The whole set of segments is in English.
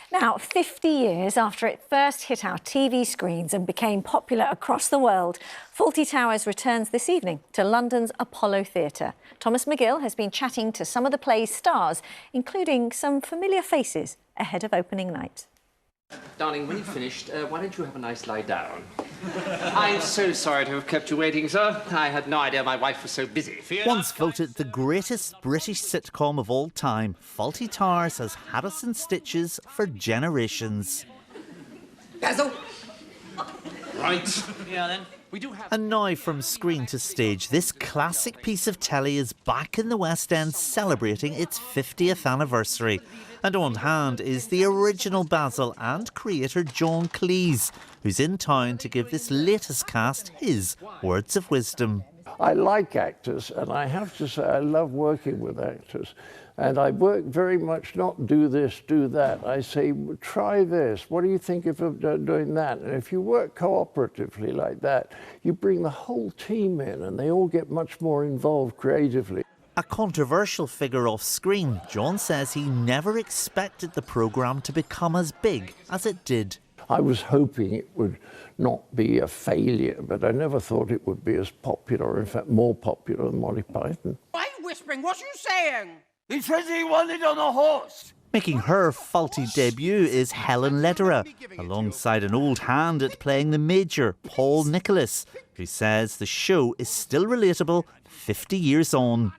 Now, 50 years after it first hit our TV screens and became popular across the world, Fawlty Towers returns this evening to London's Apollo Theatre. Thomas McGill has been chatting to some of the play's stars, including some familiar faces ahead of opening night. Darling, when you've finished, why don't you have a nice lie down? I'm so sorry to have kept you waiting, sir. I had no idea my wife was so busy. Once voted the greatest British sitcom of all time, Fawlty Towers has had us in stitches for generations. Basil! Right. Yeah, then. We do have... And now from screen to stage, this classic piece of telly is back in the West End celebrating its 50th anniversary. And on hand is the original Basil and creator John Cleese, who's in town to give this latest cast his words of wisdom. I like actors, and I have to say I love working with actors. And I work very much not do this, do that. I say, try this. What do you think of doing that? And if you work cooperatively like that, you bring the whole team in and they all get much more involved creatively. A controversial figure off screen, John says he never expected the programme to become as big as it did. I was hoping it would not be a failure, but I never thought it would be as popular, in fact more popular than Monty Python. Why are you whispering? What are you saying? He says he wanted on a horse. Making her faulty debut is Helen Lederer, alongside an old hand at playing the Major, Paul Nicholas, who says the show is still relatable 50 years on.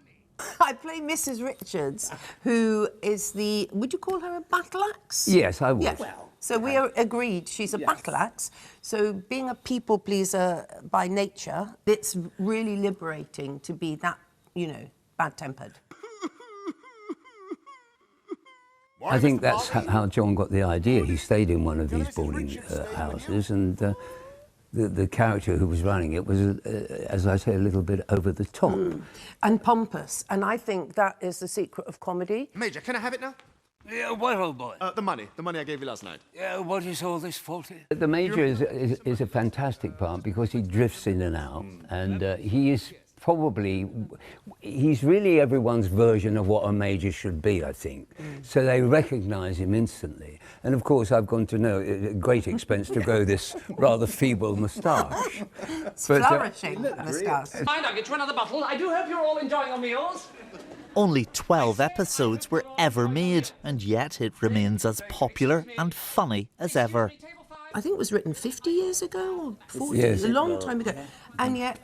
I play Mrs. Richards, who is the, would you call her a battle axe? Yes, I would. Yes. So we are agreed she's a battle axe. So being a people pleaser by nature, it's really liberating to be that, you know, bad-tempered. I think that's how John got the idea. He stayed in one of these boarding houses, and the character who was running it was, as I say, a little bit over the top. And pompous, and I think that is the secret of comedy. Major, can I have it now? Yeah, what, old boy? The money I gave you last night. Yeah, what is all this, Fawlty? The Major is a fantastic part because he drifts in and out, and he is probably, he's really everyone's version of what a Major should be, I think. So they recognise him instantly. And of course, I've gone to know at great expense to grow this rather feeble moustache. It's flourishing moustache. Mind, I'll get you another bottle. I do hope you're all enjoying your meals. Only 12 episodes were ever made, and yet it remains as popular and funny as ever. I think it was written 50 years ago, or 40 Yes. a long time ago. And yet,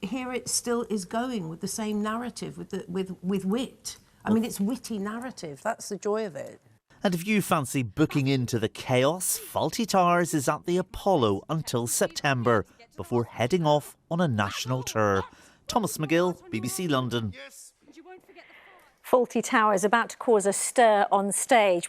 here it still is going with the same narrative, with wit. I mean, it's witty narrative. That's the joy of it. And if you fancy booking into the chaos, Fawlty Towers is at the Apollo until September, before heading off on a national tour. Thomas McGill, BBC London. Fawlty Towers about to cause a stir on stage.